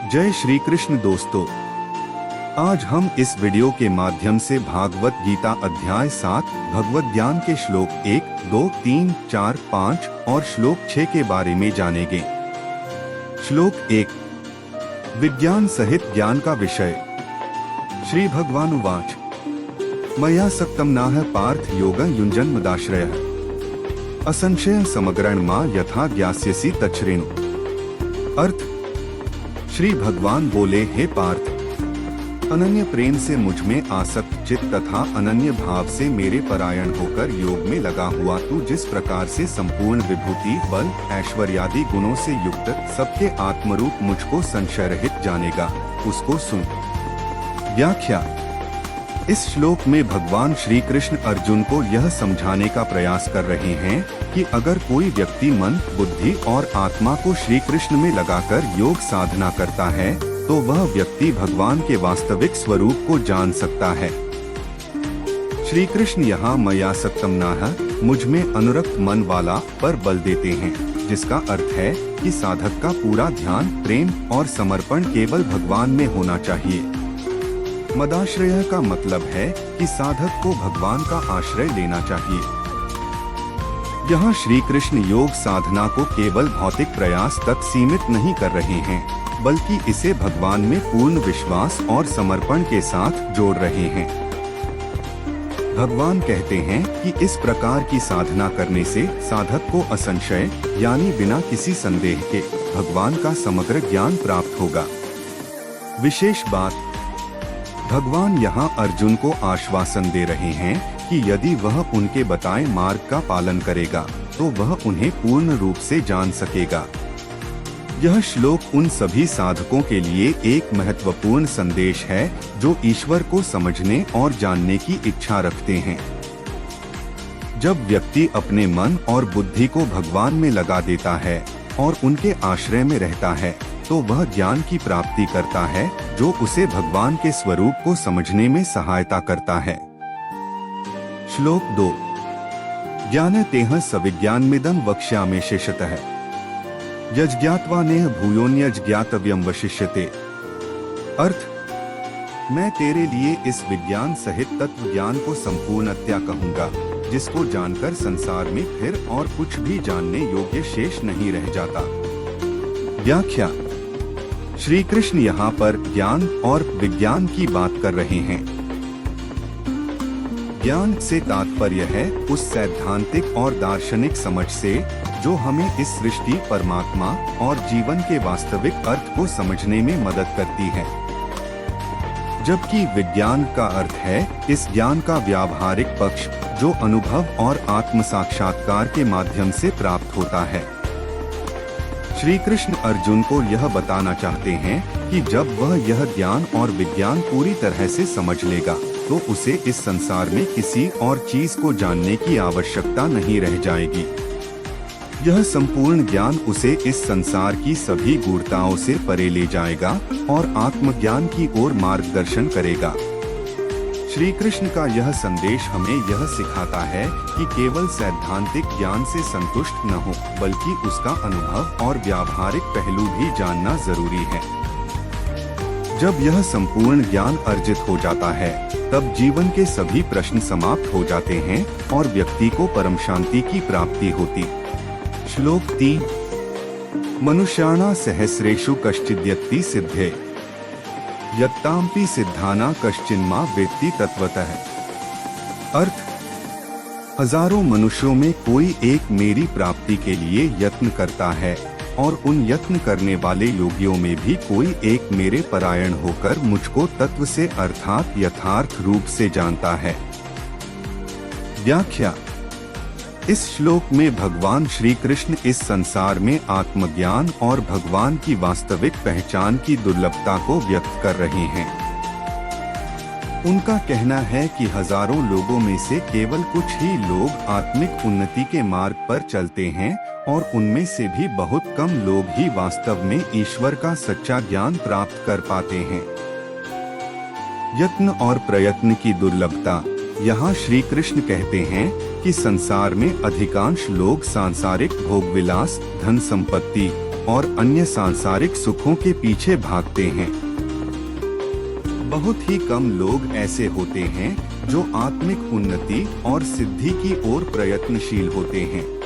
जय श्री कृष्ण दोस्तों, आज हम इस वीडियो के माध्यम से भागवत गीता अध्याय 7 भगवत ज्ञान के श्लोक 1, 2, 3, 4, 5 और श्लोक 6 के बारे में जानेंगे। श्लोक 1 विज्ञान सहित ज्ञान का विषय। श्री भगवानुवाच मया सक्तं नाह पार्थ योगं युञ्जन् मदाश्रयः असंशयं समग्रं मा यथा ज्ञास्यसि तच्छृणु। अर्थ, श्री भगवान बोले, हे पार्थ, अनन्य प्रेम से मुझ में आसक्त चित्त तथा अनन्य भाव से मेरे परायण होकर योग में लगा हुआ तू जिस प्रकार से संपूर्ण विभूति, बल, ऐश्वर्यादि गुणों से युक्त सबके आत्मरूप मुझको संशय रहित जानेगा, उसको सुन। व्याख्या। इस श्लोक में भगवान श्री कृष्ण अर्जुन को यह समझाने का प्रयास कर रहे हैं कि अगर कोई व्यक्ति मन, बुद्धि और आत्मा को श्री कृष्ण में लगाकर योग साधना करता है तो वह व्यक्ति भगवान के वास्तविक स्वरूप को जान सकता है। श्री कृष्ण यहाँ मया सक्तं नाह, मुझ में अनुरक्त मन वाला पर बल देते हैं, जिसका अर्थ है कि साधक का पूरा ध्यान, प्रेम और समर्पण केवल भगवान में होना चाहिए। मदाश्रय का मतलब है कि साधक को भगवान का आश्रय लेना चाहिए। यहाँ श्री कृष्ण योग साधना को केवल भौतिक प्रयास तक सीमित नहीं कर रहे हैं, बल्कि इसे भगवान में पूर्ण विश्वास और समर्पण के साथ जोड़ रहे हैं। भगवान कहते हैं कि इस प्रकार की साधना करने से साधक को असंशय यानी बिना किसी संदेह के भगवान का समग्र ज्ञान प्राप्त होगा। विशेष बात, भगवान यहाँ अर्जुन को आश्वासन दे रहे हैं कि यदि वह उनके बताए मार्ग का पालन करेगा तो वह उन्हें पूर्ण रूप से जान सकेगा। यह श्लोक उन सभी साधकों के लिए एक महत्वपूर्ण संदेश है जो ईश्वर को समझने और जानने की इच्छा रखते हैं। जब व्यक्ति अपने मन और बुद्धि को भगवान में लगा देता है और उनके आश्रय में रहता है तो वह ज्ञान की प्राप्ति करता है जो उसे भगवान के स्वरूप को समझने में सहायता करता है। श्लोक 2 ज्ञानतेह सविज्ञानमिदं वक्ष्यामि शेषतः यज्ञात्वा नेह भूयोन्यज ज्ञातव्यं वशिष्यते। अर्थ, मैं तेरे लिए इस विज्ञान सहित तत्व ज्ञान को संपूर्णतया कहूँगा, जिसको जानकर संसार में फिर और कुछ भी जानने योग्य शेष नहीं रह जाता। व्याख्या। श्री कृष्ण यहाँ पर ज्ञान और विज्ञान की बात कर रहे हैं। ज्ञान से तात्पर्य है उस सैद्धांतिक और दार्शनिक समझ से जो हमें इस सृष्टि, परमात्मा और जीवन के वास्तविक अर्थ को समझने में मदद करती है, जबकि विज्ञान का अर्थ है इस ज्ञान का व्यावहारिक पक्ष जो अनुभव और आत्म साक्षात्कार के माध्यम से प्राप्त होता है। श्री कृष्ण अर्जुन को यह बताना चाहते हैं कि जब वह यह ज्ञान और विज्ञान पूरी तरह से समझ लेगा तो उसे इस संसार में किसी और चीज को जानने की आवश्यकता नहीं रह जाएगी। यह संपूर्ण ज्ञान उसे इस संसार की सभी गूढ़ताओं से परे ले जाएगा और आत्मज्ञान की ओर मार्गदर्शन करेगा। श्री कृष्ण का यह संदेश हमें यह सिखाता है कि केवल सैद्धांतिक ज्ञान से संतुष्ट न हो, बल्कि उसका अनुभव और व्यावहारिक पहलू भी जानना जरूरी है। जब यह संपूर्ण ज्ञान अर्जित हो जाता है तब जीवन के सभी प्रश्न समाप्त हो जाते हैं और व्यक्ति को परम शांति की प्राप्ति होती। श्लोक 3 मनुष्याणां सहस्रेषु कश्चिद्यत्ति सिद्धे यत्तांपि सिद्धाना कश्चिन्मा वेत्ति तत्वतः। अर्थ, हजारों मनुष्यों में कोई एक मेरी प्राप्ति के लिए यत्न करता है और उन यत्न करने वाले योगियों में भी कोई एक मेरे परायण होकर मुझको तत्व से अर्थात यथार्थ रूप से जानता है। व्याख्या। इस श्लोक में भगवान श्री कृष्ण इस संसार में आत्मज्ञान और भगवान की वास्तविक पहचान की दुर्लभता को व्यक्त कर रहे हैं। उनका कहना है कि हजारों लोगों में से केवल कुछ ही लोग आत्मिक उन्नति के मार्ग पर चलते हैं और उनमें से भी बहुत कम लोग ही वास्तव में ईश्वर का सच्चा ज्ञान प्राप्त कर पाते हैं। यत्न और प्रयत्न की दुर्लभता। यहाँ श्री कृष्ण कहते हैं कि संसार में अधिकांश लोग सांसारिक भोग विलास, धन संपत्ति और अन्य सांसारिक सुखों के पीछे भागते हैं। बहुत ही कम लोग ऐसे होते हैं जो आत्मिक उन्नति और सिद्धि की ओर प्रयत्नशील होते हैं।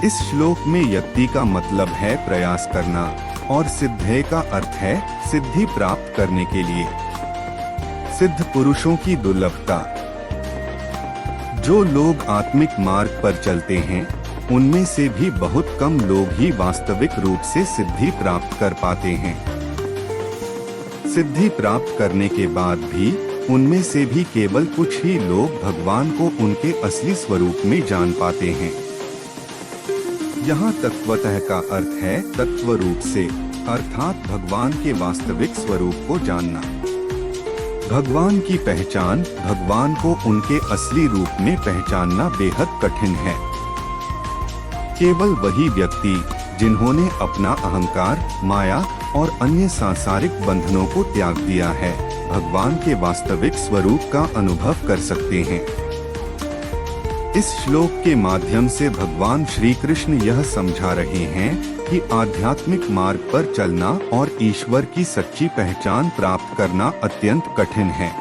इस श्लोक में यत्ति का मतलब है प्रयास करना और सिद्धे का अर्थ है सिद्धि प्राप्त करने के लिए। सिद्ध पुरुषों की दुर्लभता। जो लोग आत्मिक मार्ग पर चलते हैं उनमें से भी बहुत कम लोग ही वास्तविक रूप से सिद्धि प्राप्त कर पाते हैं। सिद्धि प्राप्त करने के बाद भी उनमें से भी केवल कुछ ही लोग भगवान को उनके असली स्वरूप में जान पाते हैं। यहाँ तत्वतः का अर्थ है तत्व रूप से, अर्थात भगवान के वास्तविक स्वरूप को जानना। भगवान की पहचान, भगवान को उनके असली रूप में पहचानना बेहद कठिन है। केवल वही व्यक्ति जिन्होंने अपना अहंकार, माया और अन्य सांसारिक बंधनों को त्याग दिया है, भगवान के वास्तविक स्वरूप का अनुभव कर सकते हैं। इस श्लोक के माध्यम से भगवान श्री कृष्ण यह समझा रहे हैं कि आध्यात्मिक मार्ग पर चलना और ईश्वर की सच्ची पहचान प्राप्त करना अत्यंत कठिन है।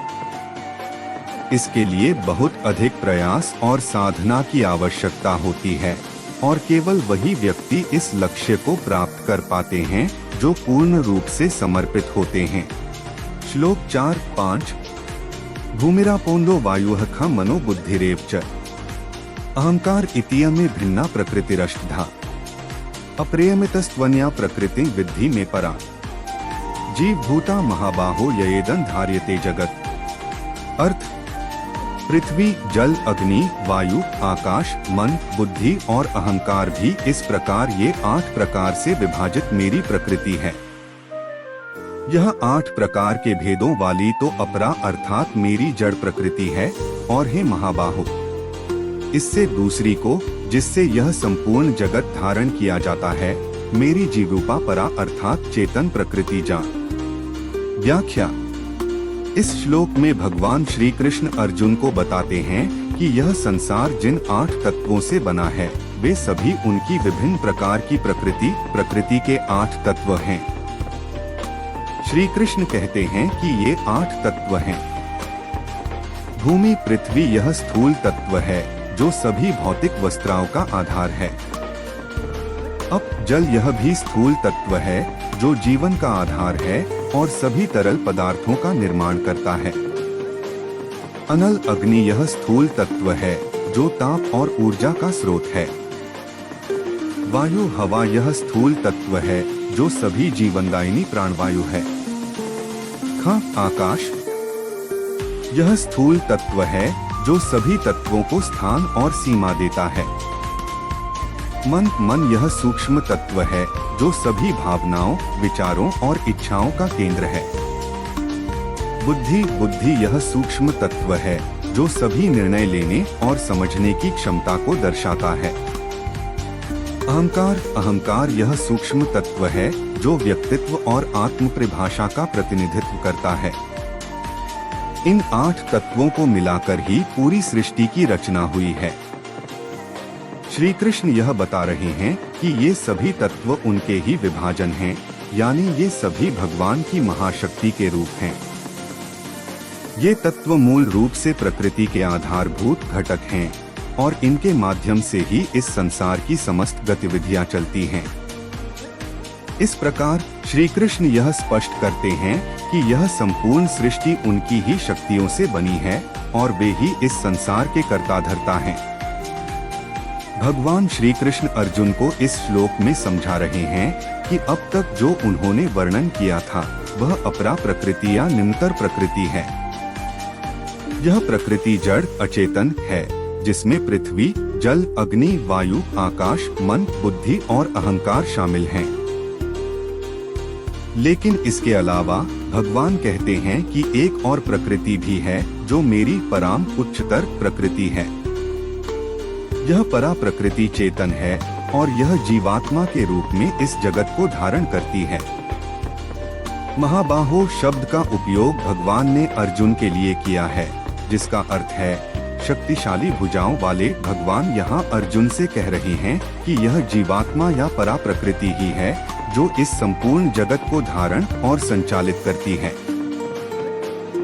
इसके लिए बहुत अधिक प्रयास और साधना की आवश्यकता होती है और केवल वही व्यक्ति इस लक्ष्य को प्राप्त कर पाते हैं जो पूर्ण रूप से समर्पित होते हैं। श्लोक 4-5 भूमिरापोन्दो वायुः खं मनो बुद्धिरेव च अहंकार इत्यमे भिन्ना प्रकृतिरष्टधा अप्रेयमितस्त्वन्या प्रकृति विद्धि में परा जीव भूता महाबाहो ययेदं धार्यते जगत। अर्थ पृथ्वी, जल, अग्नि, वायु, आकाश, मन, बुद्धि और अहंकार भी इस प्रकार ये 8 प्रकार से विभाजित मेरी प्रकृति है। यह 8 प्रकार के भेदों वाली तो अपरा अर्थात मेरी जड़ प्रकृति है और हे महाबाहो, इससे दूसरी को जिससे यह संपूर्ण जगत धारण किया जाता है, मेरी जीवरूपा परा अर्थात चेतन प्रकृति जान। व्याख्या। इस श्लोक में भगवान श्री कृष्ण अर्जुन को बताते हैं कि यह संसार जिन 8 तत्वों से बना है वे सभी उनकी विभिन्न प्रकार की प्रकृति के 8 तत्व हैं। श्री कृष्ण कहते हैं कि ये 8 तत्व हैं। भूमि, पृथ्वी यह स्थूल तत्व है जो सभी भौतिक वस्तुओं का आधार है। अब जल यह भी स्थूल तत्व है जो जीवन का आधार है और सभी तरल पदार्थों का निर्माण करता है। अनल, अग्नि यह स्थूल तत्व है जो ताप और ऊर्जा का स्रोत है। वायु, हवा यह स्थूल तत्व है जो सभी जीवनदायिनी प्राणवायु है। ख, आकाश यह स्थूल तत्व है जो सभी तत्वों को स्थान और सीमा देता है। मन यह सूक्ष्म तत्व है जो सभी भावनाओं, विचारों और इच्छाओं का केंद्र है। बुद्धि यह सूक्ष्म तत्व है जो सभी निर्णय लेने और समझने की क्षमता को दर्शाता है। अहंकार यह सूक्ष्म तत्व है जो व्यक्तित्व और आत्म परिभाषा का प्रतिनिधित्व करता है। इन 8 तत्वों को मिलाकर ही पूरी सृष्टि की रचना हुई है। श्री कृष्ण यह बता रहे हैं कि ये सभी तत्व उनके ही विभाजन हैं, यानी ये सभी भगवान की महाशक्ति के रूप हैं। ये तत्व मूल रूप से प्रकृति के आधारभूत घटक हैं और इनके माध्यम से ही इस संसार की समस्त गतिविधियां चलती हैं। इस प्रकार श्री कृष्ण यह स्पष्ट करते हैं कि यह संपूर्ण सृष्टि उनकी ही शक्तियों से बनी है और वे ही इस संसार के कर्ता-धर्ता हैं। भगवान श्री कृष्ण अर्जुन को इस श्लोक में समझा रहे हैं कि अब तक जो उन्होंने वर्णन किया था वह अपरा प्रकृति या निम्नतर प्रकृति है। यह प्रकृति जड़ अचेतन है जिसमें पृथ्वी, जल, अग्नि, वायु, आकाश, मन, बुद्धि और अहंकार शामिल हैं। लेकिन इसके अलावा भगवान कहते हैं कि एक और प्रकृति भी है जो मेरी परम उच्चतर प्रकृति है। यह परा प्रकृति चेतन है और यह जीवात्मा के रूप में इस जगत को धारण करती है। महाबाहो शब्द का उपयोग भगवान ने अर्जुन के लिए किया है, जिसका अर्थ है शक्तिशाली भुजाओं वाले भगवान यहाँ अर्जुन से कह रहे हैं कि यह जीवात्मा या परा प्रकृति ही है जो इस संपूर्ण जगत को धारण और संचालित करती है।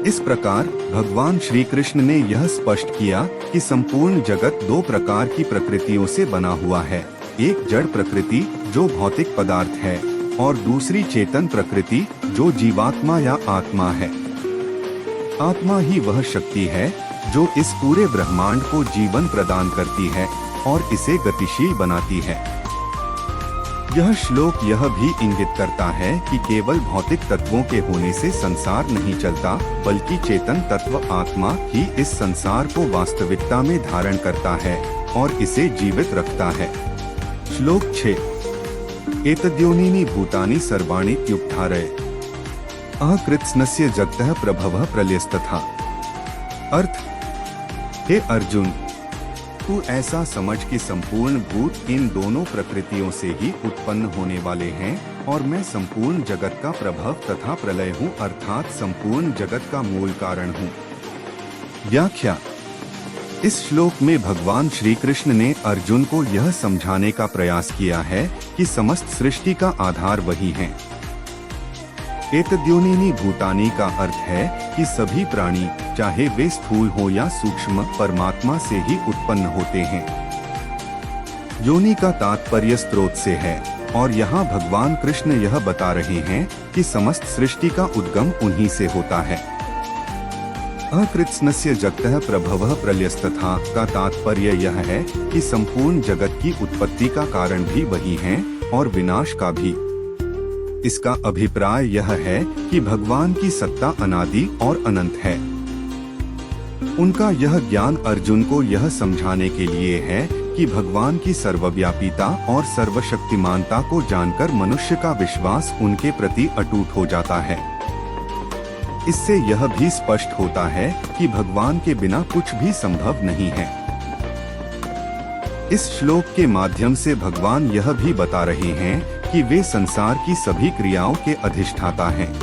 इस प्रकार भगवान श्री कृष्ण ने यह स्पष्ट किया कि संपूर्ण जगत दो प्रकार की प्रकृतियों से बना हुआ है, एक जड़ प्रकृति जो भौतिक पदार्थ है और दूसरी चेतन प्रकृति जो जीवात्मा या आत्मा है। आत्मा ही वह शक्ति है जो इस पूरे ब्रह्मांड को जीवन प्रदान करती है और इसे गतिशील बनाती है। यह श्लोक यह भी इंगित करता है कि केवल भौतिक तत्वों के होने से संसार नहीं चलता, बल्कि चेतन तत्व आत्मा ही इस संसार को वास्तविकता में धारण करता है और इसे जीवित रखता है। श्लोक 6 एतद्योनीनि भूतानि सर्वाणि इत्युपधारय अकृत्स्नस्य जगतः प्रभवः प्रलयस्तथा। अर्थ, हे अर्जुन, तू ऐसा समझ कि संपूर्ण भूत इन दोनों प्रकृतियों से ही उत्पन्न होने वाले हैं और मैं संपूर्ण जगत का प्रभव तथा प्रलय हूँ, अर्थात संपूर्ण जगत का मूल कारण हूँ। व्याख्या। इस श्लोक में भगवान श्री कृष्ण ने अर्जुन को यह समझाने का प्रयास किया है कि समस्त सृष्टि का आधार वही है। एतद्योनीनि भूतानि का अर्थ है कि सभी प्राणी, चाहे वे स्थूल हो या सूक्ष्म, परमात्मा से ही उत्पन्न होते हैं। योनि का तात्पर्य स्रोत से है और यहाँ भगवान कृष्ण यह बता रहे हैं कि समस्त सृष्टि का उद्गम उन्हीं से होता है। अकृत्स्नस्य जगतः प्रभवः प्रलयस्तथा का तात्पर्य यह है कि संपूर्ण जगत की उत्पत्ति का कारण भी वही है और विनाश का भी। इसका अभिप्राय यह है कि भगवान की सत्ता अनादि और अनंत है। उनका यह ज्ञान अर्जुन को यह समझाने के लिए है कि भगवान की सर्वव्यापीता और सर्वशक्तिमानता को जानकर मनुष्य का विश्वास उनके प्रति अटूट हो जाता है। इससे यह भी स्पष्ट होता है कि भगवान के बिना कुछ भी संभव नहीं है। इस श्लोक के माध्यम से भगवान यह भी बता रहे हैं कि वे संसार की सभी क्रियाओं के अधिष्ठाता हैं।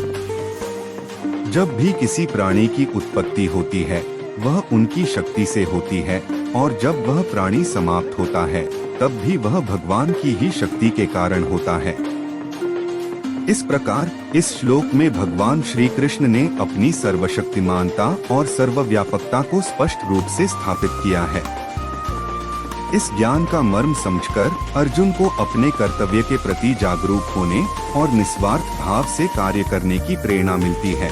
जब भी किसी प्राणी की उत्पत्ति होती है, वह उनकी शक्ति से होती है और जब वह प्राणी समाप्त होता है, तब भी वह भगवान की ही शक्ति के कारण होता है। इस प्रकार इस श्लोक में भगवान श्री कृष्ण ने अपनी सर्वशक्तिमानता और सर्वव्यापकता को स्पष्ट रूप से स्थापित किया है। इस ज्ञान का मर्म समझकर अर्जुन को अपने कर्तव्य के प्रति जागरूक होने और निस्वार्थ भाव से कार्य करने की प्रेरणा मिलती है।